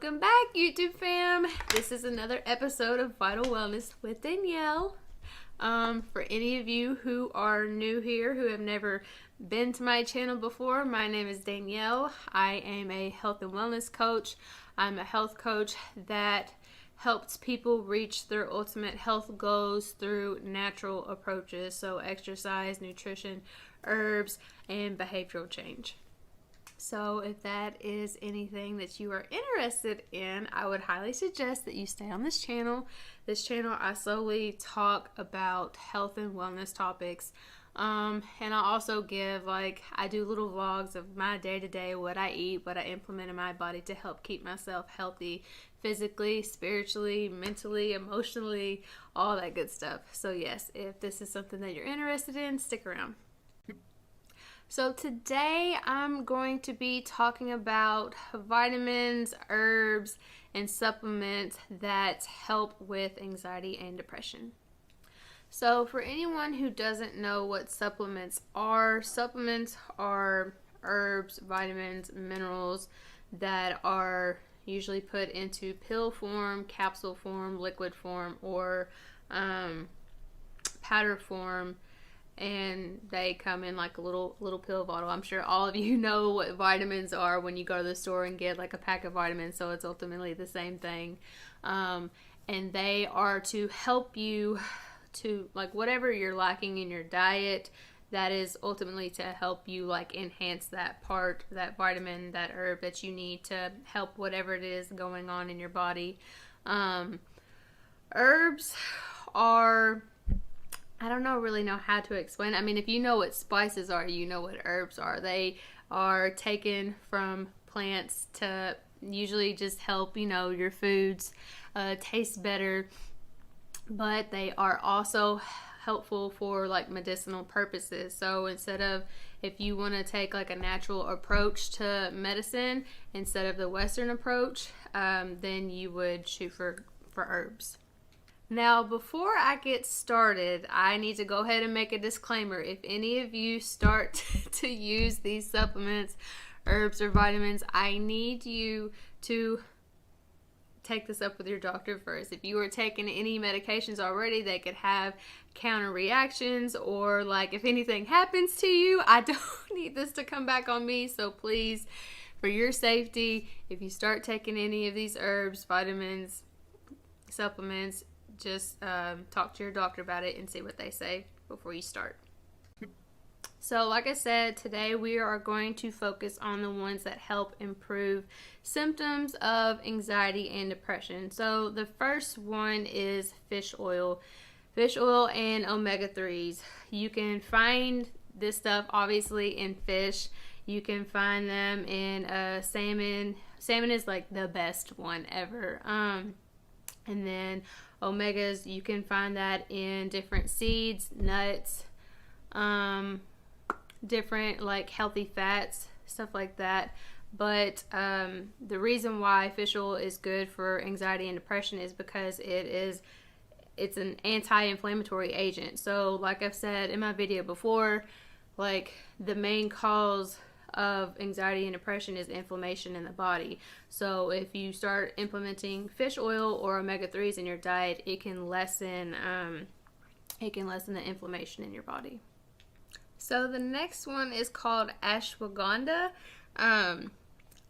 Welcome back, YouTube fam. This is another episode of Vital Wellness with Danielle. For any of you who are new here, who have never been to my channel before, my name is Danielle. I am a health and wellness coach. I'm a health coach that helps people reach their ultimate health goals through natural approaches, so exercise, nutrition, herbs, and behavioral change. So if that is anything that you are interested in, I would highly suggest that you stay on this channel. This channel, I solely talk about health and wellness topics. And I also give, I do little vlogs of my day-to-day, what I eat, what I implement in my body to help keep myself healthy physically, spiritually, mentally, emotionally, all that good stuff. So yes, if this is something that you're interested in, stick around. So today I'm going to be talking about vitamins, herbs, and supplements that help with anxiety and depression. So for anyone who doesn't know what supplements are herbs, vitamins, minerals that are usually put into pill form, capsule form, liquid form, or powder form. And they come in like a little pill bottle. I'm sure all of you know what vitamins are when you go to the store and get like a pack of vitamins, so it's ultimately the same thing. And they are to help you to, like, whatever you're lacking in your diet, that is ultimately to help you like enhance that part, that vitamin, that herb that you need to help whatever it is going on in your body. Herbs are, I don't really know how to explain. I mean, if you know what spices are, you know what herbs are. They are taken from plants to usually just help, your foods taste better. But they are also helpful for like medicinal purposes. So instead of, if you want to take like a natural approach to medicine instead of the Western approach, then you would shoot for herbs. Now, before I get started, I need to go ahead and make a disclaimer. If any of you start to use these supplements, herbs, or vitamins, I need you to take this up with your doctor first. If you are taking any medications already, they could have counter reactions, or like if anything happens to you, I don't need this to come back on me. So please, for your safety, if you start taking any of these herbs, vitamins, supplements, just talk to your doctor about it and see what they say before you start. So like I said, today we are going to focus on the ones that help improve symptoms of anxiety and depression. So the first one is fish oil. Fish oil and omega-3s. You can find this stuff obviously in fish. You can find them in salmon. Salmon is like the best one ever. And then omegas, you can find that in different seeds, nuts, different like healthy fats, stuff like that. But the reason why fish oil is good for anxiety and depression is because it's an anti-inflammatory agent. So like I've said in my video before, like the main cause of anxiety and depression is inflammation in the body. So if you start implementing fish oil or omega-3s in your diet, it can lessen the inflammation in your body. So the next one is called ashwagandha.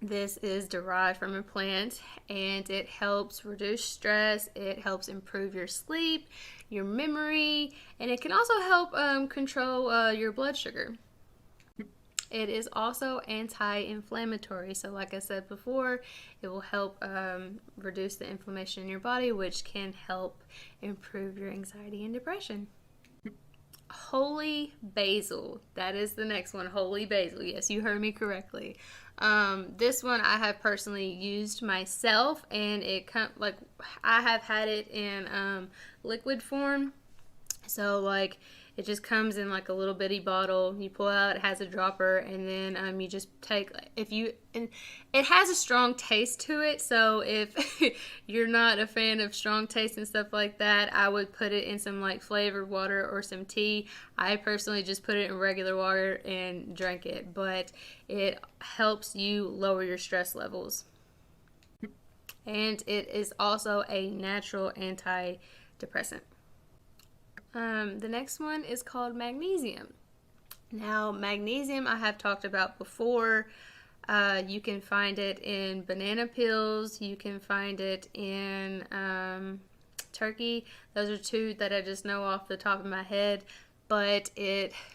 This is derived from a plant, and it helps reduce stress, it helps improve your sleep, your memory, and it can also help control your blood sugar. It is also anti-inflammatory, so like I said before, it will help reduce the inflammation in your body, which can help improve your anxiety and depression. Holy basil, that is the next one. Holy basil, yes, you heard me correctly. This one I have personally used myself, and I have had it in liquid form. So like it just comes in like a little bitty bottle. You pull out, it has a dropper, and then you just take, and it has a strong taste to it. So if you're not a fan of strong taste and stuff like that, I would put it in some like flavored water or some tea. I personally just put it in regular water and drank it, but it helps you lower your stress levels. and it is also a natural antidepressant. The next one is called magnesium. Now, magnesium I have talked about before. You can find it in banana peels. You can find it in turkey. Those are two that I just know off the top of my head. But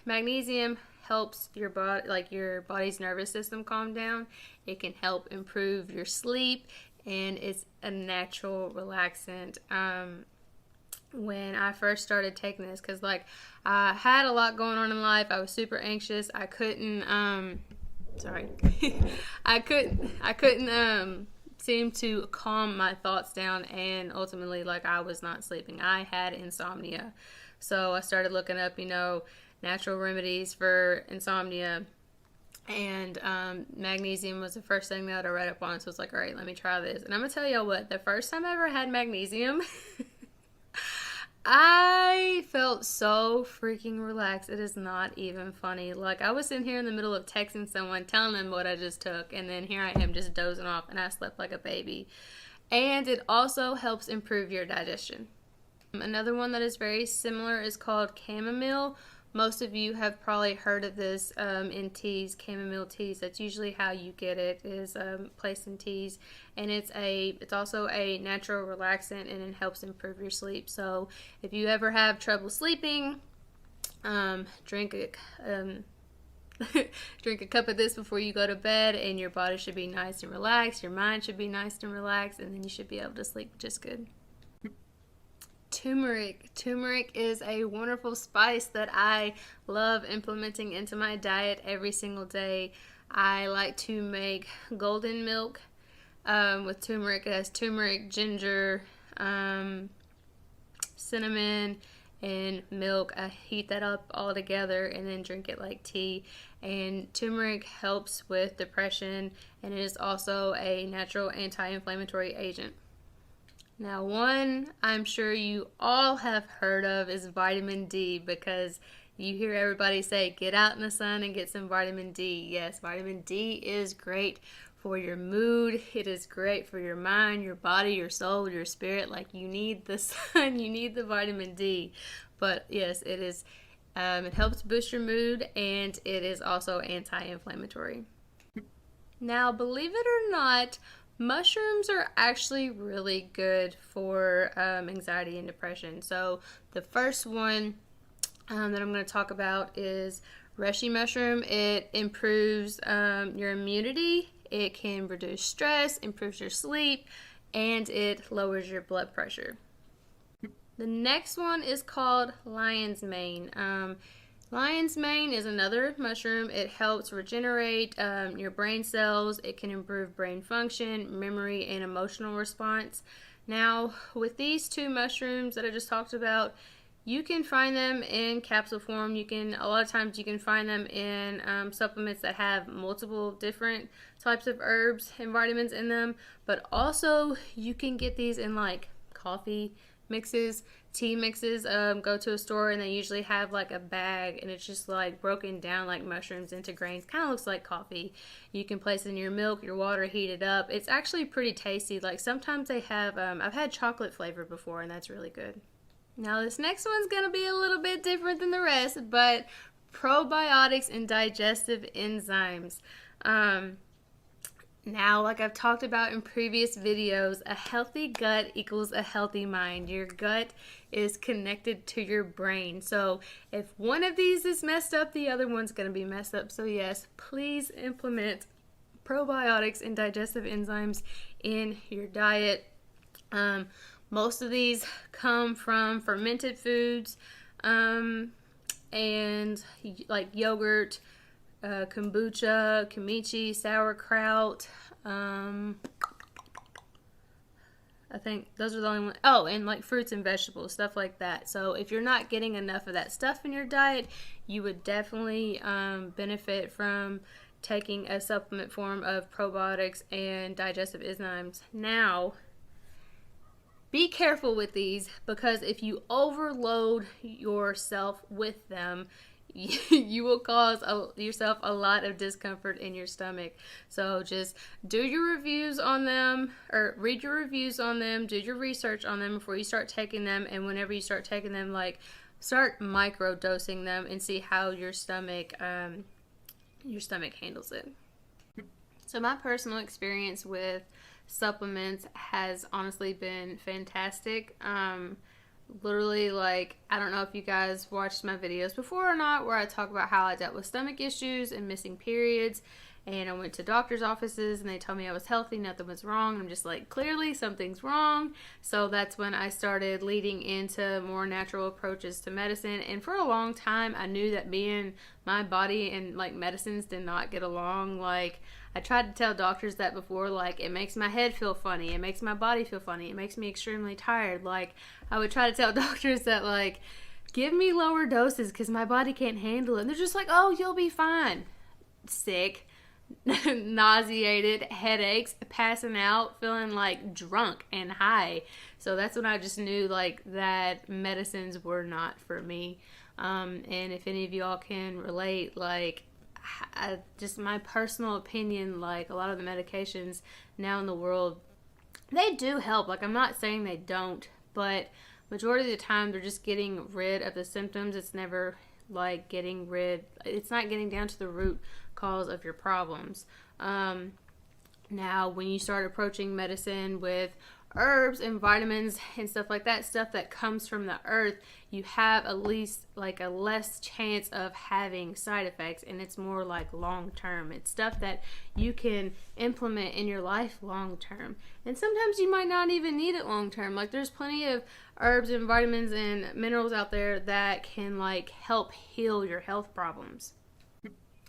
magnesium helps your body, like your body's nervous system, calm down. It can help improve your sleep, and it's a natural relaxant. When I first started taking this, because like I had a lot going on in life, I was super anxious. I couldn't I couldn't seem to calm my thoughts down, and ultimately, like, I was not sleeping. I had insomnia, so I started looking up, natural remedies for insomnia, and magnesium was the first thing that I read up on. So I was like, all right, let me try this. And I'm gonna tell y'all what, the first time I ever had magnesium I felt so freaking relaxed. It is not even funny. Like, I was sitting here in the middle of texting someone, telling them what I just took, and then here I am just dozing off, and I slept like a baby. And it also helps improve your digestion. Another one that is very similar is called chamomile. Most of you have probably heard of this in teas, chamomile teas. That's usually how you get it, is placed in teas. And it's also a natural relaxant, and it helps improve your sleep. So if you ever have trouble sleeping, drink drink a cup of this before you go to bed, and your body should be nice and relaxed. Your mind should be nice and relaxed, and then you should be able to sleep just good. Turmeric. Turmeric is a wonderful spice that I love implementing into my diet every single day. I like to make golden milk with turmeric. It has turmeric, ginger, cinnamon, and milk. I heat that up all together and then drink it like tea. And turmeric helps with depression, and it is also a natural anti-inflammatory agent. Now, one I'm sure you all have heard of is vitamin D, because you hear everybody say, get out in the sun and get some vitamin D. Yes, vitamin D is great for your mood. It is great for your mind, your body, your soul, your spirit. Like, you need the sun, you need the vitamin D. But yes, it is. It helps boost your mood, and it is also anti-inflammatory. Now, believe it or not, mushrooms are actually really good for anxiety and depression. So the first one that I'm going to talk about is reishi mushroom. It improves your immunity. It can reduce stress, improves your sleep, and it lowers your blood pressure. The next one is called lion's mane. Lion's mane is another mushroom. It helps regenerate your brain cells. It can improve brain function, memory, and emotional response. Now, with these two mushrooms that I just talked about, you can find them in capsule form. A lot of times you can find them in supplements that have multiple different types of herbs and vitamins in them. But also, you can get these in like coffee mixes, tea mixes. Go to a store and they usually have like a bag, and it's just like broken down like mushrooms into grains. Kind of looks like coffee. You can place it in your milk, your water, heat it up. It's actually pretty tasty. Like, sometimes they have I've had chocolate flavor before, and that's really good. Now, this next one's gonna be a little bit different than the rest, but probiotics and digestive enzymes. Now, like I've talked about in previous videos, a healthy gut equals a healthy mind. Your gut is connected to your brain. So if one of these is messed up, the other one's going to be messed up. So yes, please implement probiotics and digestive enzymes in your diet. Most of these come from fermented foods and like yogurt, kombucha, kimchi, sauerkraut. I think those are the only ones. Oh, and like fruits and vegetables, stuff like that. So if you're not getting enough of that stuff in your diet, you would definitely benefit from taking a supplement form of probiotics and digestive enzymes. Now, be careful with these, because if you overload yourself with them, you will cause yourself a lot of discomfort in your stomach. So just do your reviews on them, or read your reviews on them, do your research on them before you start taking them. And whenever you start taking them, like, start micro dosing them and see how your stomach handles it. So my personal experience with supplements has honestly been fantastic. Literally, like, I don't know if you guys watched my videos before or not, where I talk about how I dealt with stomach issues and missing periods, and I went to doctor's offices and they told me I was healthy, nothing was wrong. I'm just like, clearly something's wrong. So that's when I started leading into more natural approaches to medicine. And for a long time, I knew that my body and like medicines did not get along. Like, I tried to tell doctors that before, like, it makes my head feel funny, it makes my body feel funny, it makes me extremely tired. Like, I would try to tell doctors that, like, give me lower doses because my body can't handle it. And they're just like, oh, you'll be fine. Sick, nauseated, headaches, passing out, feeling like drunk and high. So that's when I just knew, like, that medicines were not for me. And if any of y'all can relate, like, just my personal opinion, like, a lot of the medications now in the world, they do help. Like, I'm not saying they don't, but majority of the time they're just getting rid of the symptoms. It's never like it's not getting down to the root cause of your problems. Now when you start approaching medicine with herbs and vitamins and stuff like that, stuff that comes from the earth, you have at least like a less chance of having side effects, and it's more like long term. It's stuff that you can implement in your life long term, and sometimes you might not even need it long term. Like, there's plenty of herbs and vitamins and minerals out there that can like help heal your health problems.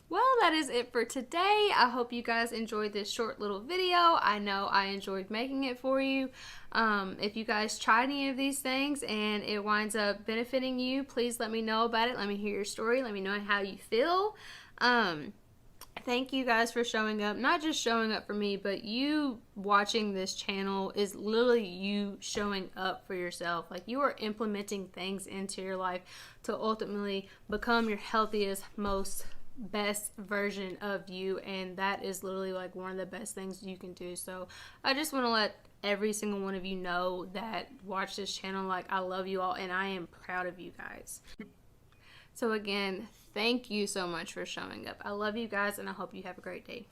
Well, that is it for today. I hope you guys enjoyed this short little video. I know I enjoyed making it for you. If you guys try any of these things and it winds up benefiting you, please let me know about it. Let me hear your story. Let me know how you feel. Thank you guys for showing up. Not just showing up for me, but you watching this channel is literally you showing up for yourself. Like, you are implementing things into your life to ultimately become your healthiest, most best version of you, and that is literally like one of the best things you can do. So I just want to let every single one of you know that watch this channel, like, I love you all and I am proud of you guys. So again, thank you so much for showing up. I love you guys and I hope you have a great day.